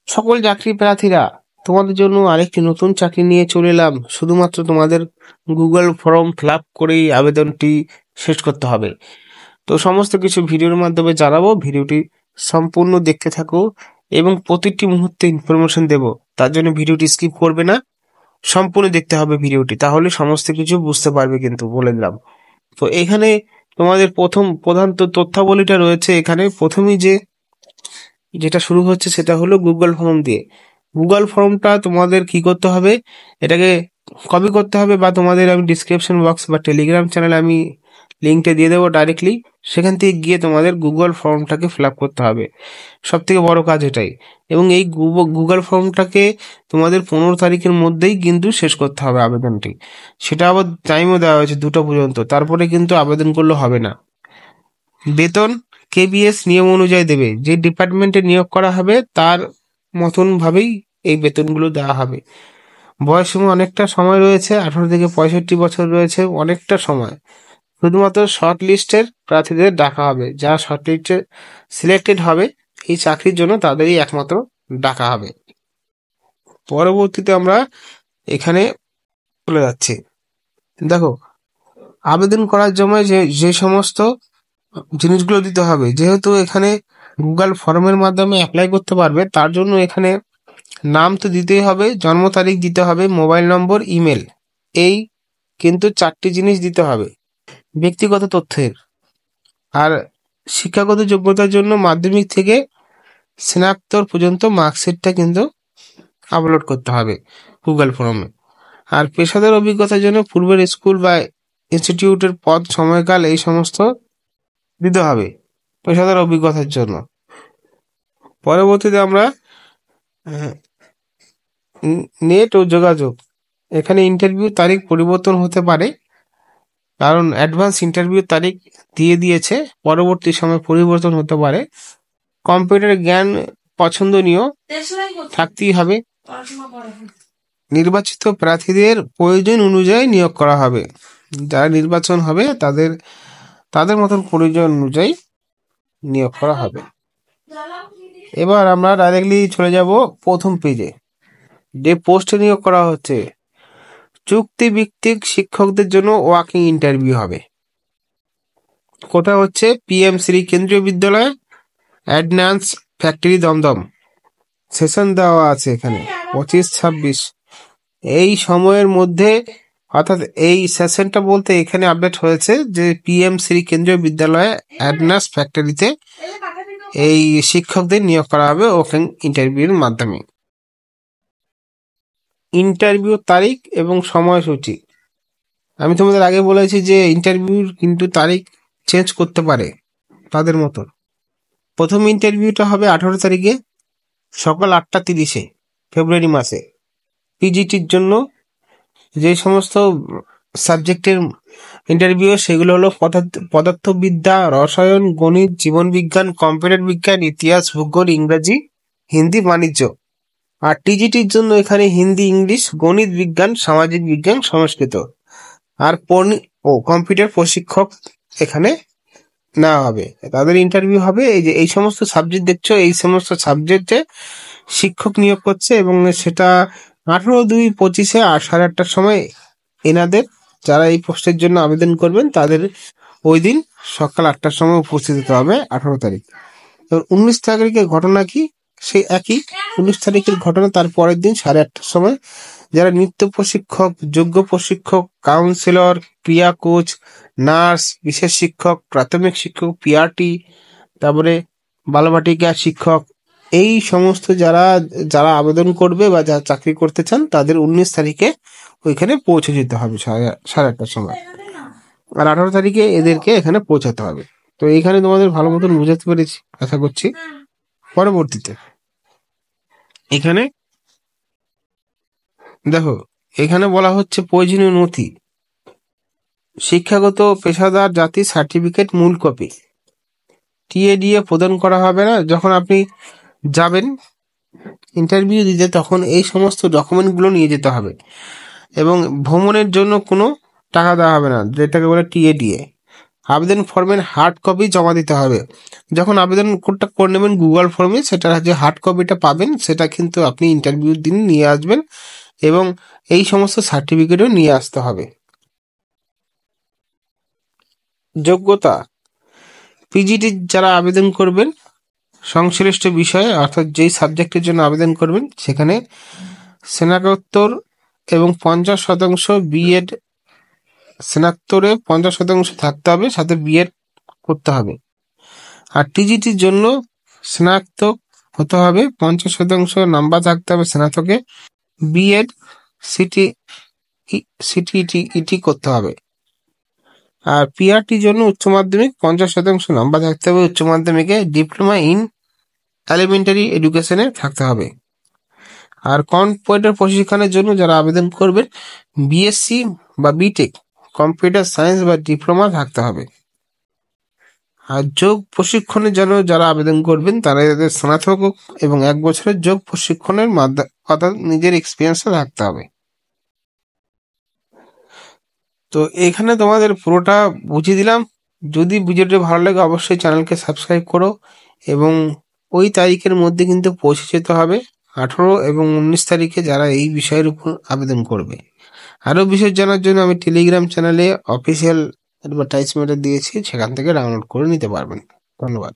সকল চাকরি প্রার্থীরা, তোমাদের জন্য আরেকটি নতুন চাকরি নিয়ে চলে এলাম। শুধুমাত্র তোমাদের গুগল ফর্ম ফিল আপ করেই আবেদনটি শেষ করতে হবে। তো সমস্ত কিছু ভিডিওর মাধ্যমে জানাবো, ভিডিওটি সম্পূর্ণ দেখতে থাকো এবং প্রতিটি মুহূর্তে ইনফরমেশন দেব। তার জন্য ভিডিওটি স্কিপ করবে না, সম্পূর্ণ দেখতে হবে ভিডিওটি, তাহলে সমস্ত কিছু বুঝতে পারবে। কিন্তু বলে দিলাম, তো এখানে তোমাদের প্রধান তথ্যাবলীটা রয়েছে। এখানে প্রথমেই যেটা শুরু হচ্ছে সেটা হলো গুগল ফর্ম দিয়ে। গুগল ফর্মটা তোমাদের কি করতে হবে, এটাকে কপি করতে হবে, বা তোমাদের আমি ডিসক্রিপশন বক্স বা টেলিগ্রাম চ্যানেলে আমি লিঙ্কটা দিয়ে দেবো ডাইরেক্টলি। সেখান থেকে গিয়ে তোমাদের গুগল ফর্মটাকে ফিল আপ করতে হবে, সব থেকে বড় কাজ এটাই। এবং এই গুগল ফর্মটাকে তোমাদের 15 তারিখের মধ্যেই কিন্তু শেষ করতে হবে আবেদনটি। সেটা আবার টাইমও দেওয়া হয়েছে 2টা পর্যন্ত, তারপরে কিন্তু আবেদন করলে হবে না। বেতন কেবিএস নিয়ম অনুযায়ী দেবে। যে ডিপার্টমেন্টে নিয়োগ করা হবে তার মতন ভাবেই এই বেতনগুলো দেওয়া হবে। বয়সসীমা অনেকটা সময় রয়েছে, 18 থেকে 65 বছর রয়েছে, অনেকটা সময়। শুধুমাত্র শর্ট লিস্টের প্রার্থীদের ডাকা হবে। যারা শর্ট লিস্টে সিলেক্টেড হবে এই চাকরির জন্য, তাদেরই একমাত্র ডাকা হবে। পরবর্তীতে আমরা এখানে চলে যাচ্ছি। দেখো, আবেদন করার সময় যে সমস্ত জিনিসগুলো দিতে হবে, যেহেতু এখানে গুগল ফর্মের মাধ্যমে অ্যাপ্লাই করতে পারবে, তার জন্য এখানে নাম তো দিতেই হবে, জন্ম তারিখ দিতে হবে, মোবাইল নম্বর, ইমেল, এই কিন্তু 4টি জিনিস দিতে হবে ব্যক্তিগত তথ্যের। আর শিক্ষাগত যোগ্যতার জন্য মাধ্যমিক থেকে স্নাতক পর্যন্ত মার্কশিটটা কিন্তু আপলোড করতে হবে গুগল ফর্মে। আর পেশাদার অভিজ্ঞতার জন্য পূর্বের স্কুল বা ইনস্টিটিউটের পদ, সময়কাল, এই সমস্ত দিতে হবে পেশাদার অভিজ্ঞতার জন্য। পরবর্তীতে আমরা নেট ও যোগাযোগ। এখানে ইন্টারভিউ তারিখ পরিবর্তন হতে পারে, কারণ অ্যাডভান্স ইন্টারভিউ তারিখ দিয়ে দিয়েছে, পরবর্তী সময় পরিবর্তন হতে পারে। কম্পিউটার জ্ঞান পছন্দনীয় থাকতেই হবে। নির্বাচিত প্রার্থীদের প্রয়োজন অনুযায়ী নিয়োগ করা হবে। যারা নির্বাচন হবে তাদের মতন প্রয়োজন অনুযায়ী নিয়োগ করা হবে। এবার আমরা ডাইরেক্টলি চলে যাব প্রথম পেজে। যে পোস্টে নিয়োগ করা হচ্ছে, চুক্তিভিত্তিক শিক্ষকদের জন্য ওয়াকিং ইন্টারভিউ হবে। কোথায় হচ্ছে? পিএমসি কেন্দ্রীয় বিদ্যালয়, অ্যাডনান্স ফ্যাক্টরি, দমদম। সেশন দেওয়া আছে এখানে 25-26 এই সময়ের মধ্যে, অর্থাৎ এই সেশনটা বলতে এখানে আপডেট হয়েছে যে পিএমসি কেন্দ্রীয় বিদ্যালয়ে অ্যাডনান্স ফ্যাক্টরিতে এই শিক্ষকদের নিয়োগ করা হবে ওপেন ইন্টারভিউর মাধ্যমে। ইন্টারভিউ তারিখ এবং সময়সূচি আমি তোমাদের আগে বলেছি যে ইন্টারভিউর কিন্তু তারিখ চেঞ্জ করতে পারে তাদের মতন। প্রথম ইন্টারভিউটা হবে 18 তারিখে সকাল 8:30 ফেব্রুয়ারি মাসে। পিজিটির জন্য যে সমস্ত সাবজেক্টের ইন্টারভিউ সেগুলো হলো পদার্থবিদ্যা, রসায়ন, গণিত, জীবনবিজ্ঞান, কম্পিউটার বিজ্ঞান, ইতিহাস, ভূগোল, ইংরাজি, হিন্দি, বাণিজ্য। আর টিজিটির জন্য এখানে হিন্দি, ইংলিশ, গণিত, বিজ্ঞান, সামাজিক বিজ্ঞান, সংস্কৃত। আর কম্পিউটার প্রশিক্ষক এখানে নেওয়া হবে, তাদের ইন্টারভিউ হবে। এই সমস্ত সাবজেক্ট দেখছো, এই সমস্ত সাবজেক্টে শিক্ষক নিয়োগ করছে, এবং সেটা 18/2/25 8:30টার সময় এনাদের যারা এই পোস্টের জন্য আবেদন করবেন তাদের ওই দিন সকাল 8টার সময় উপস্থিত হতে হবে, 18 তারিখ। 19 তারিখের ঘটনা কি? সেই একই 19 তারিখের ঘটনা, তার পরের দিন 8:30টার সময় যারা নৃত্য প্রশিক্ষক, যোগ্য প্রশিক্ষক, কাউন্সিলর, ক্রিয়া কোচ, নার্স, বিশেষ শিক্ষক, প্রাথমিক শিক্ষক, পিআরটি, তারপরে বালবাটিকা শিক্ষক, এই সমস্ত যারা আবেদন করবে বা যারা চাকরি করতে চান তাদের 19 তারিখে ওইখানে পৌঁছে যেতে হবে 8:30টার সময়। আর 18 তারিখে এদেরকে এখানে পৌঁছাতে হবে। তো এইখানে তোমাদের ভালো মতন বুঝাতে পেরেছি আশা করছি। পরবর্তীতে এখানে দেখো, এখানে বলা হচ্ছে প্রয়োজনীয় নথি, শিক্ষাগত পেশাদার জাতি সার্টিফিকেট মূল কপি। টিএডিএ প্রদান করা হবে না। যখন আপনি যাবেন ইন্টারভিউ দিতে তখন এই সমস্ত ডকুমেন্টগুলো নিয়ে যেতে হবে, এবং ভ্রমণের জন্য কোনো টাকা দেওয়া হবে না, যেটাকে বলে টিএডিএ। আবেদন ফর্মের হার্ড কপি জমা দিতে হবে। যখন আবেদনটা করে নেবেন গুগল ফর্মে, সেটার যে হার্ড কপিটা পাবেন সেটা কিন্তু আপনি ইন্টারভিউর দিন নিয়ে আসবেন, এবং এই সমস্ত সার্টিফিকেটও নিয়ে আসতে হবে। যোগ্যতা: পিজিটি যারা আবেদন করবেন সংশ্লিষ্ট বিষয়ে, অর্থাৎ যেই সাবজেক্টের জন্য আবেদন করবেন সেখানে স্নাতকোত্তর এবং 50% বিএড, স্নাতকোত্তরে 50% থাকতে হবে, সাথে বিএড করতে হবে। আর টিজিটির জন্য স্নাতক হতে হবে, 50% নাম্বার থাকতে হবে স্নাতকে, বিএড, সিটি, সিটিইটি ইটি করতে হবে। আর পিআরটির জন্য উচ্চ মাধ্যমিক 50% নাম্বার থাকতে হবে উচ্চ মাধ্যমিকে, ডিপ্লোমা ইন এলিমেন্টারি এডুকেশনে থাকতে হবে। আর কম্পিউটার প্রশিক্ষণের জন্য যারা আবেদন করবেন বিএসসি বা বিটেক কম্পিউটার সায়েন্স বা ডিপ্লোমা থাকতে হবে। আর যোগ প্রশিক্ষণের জন্য যারা আবেদন করবেন তারা যাদের স্নাতক এবং 1 বছরের যোগ প্রশিক্ষণের মাধ্যমে, অর্থাৎ নিজের এক্সপিরিয়েন্সও থাকতে হবে। তো এখানে তোমাদের পুরোটা বুঝিয়ে দিলাম। যদি ভিডিওটি ভালো লাগে অবশ্যই চ্যানেলকে সাবস্ক্রাইব করো, এবং ওই তারিখের মধ্যে কিন্তু পৌঁছে যেতে হবে 18 এবং 19 তারিখে যারা এই বিষয়ের উপর আবেদন করবে। আরও বিশেষ জানার জন্য আমি টেলিগ্রাম চ্যানেলে অফিসিয়াল অ্যাডভার্টাইজমেন্ট দিয়েছি, সেখান থেকে ডাউনলোড করে নিতে পারবেন। ধন্যবাদ।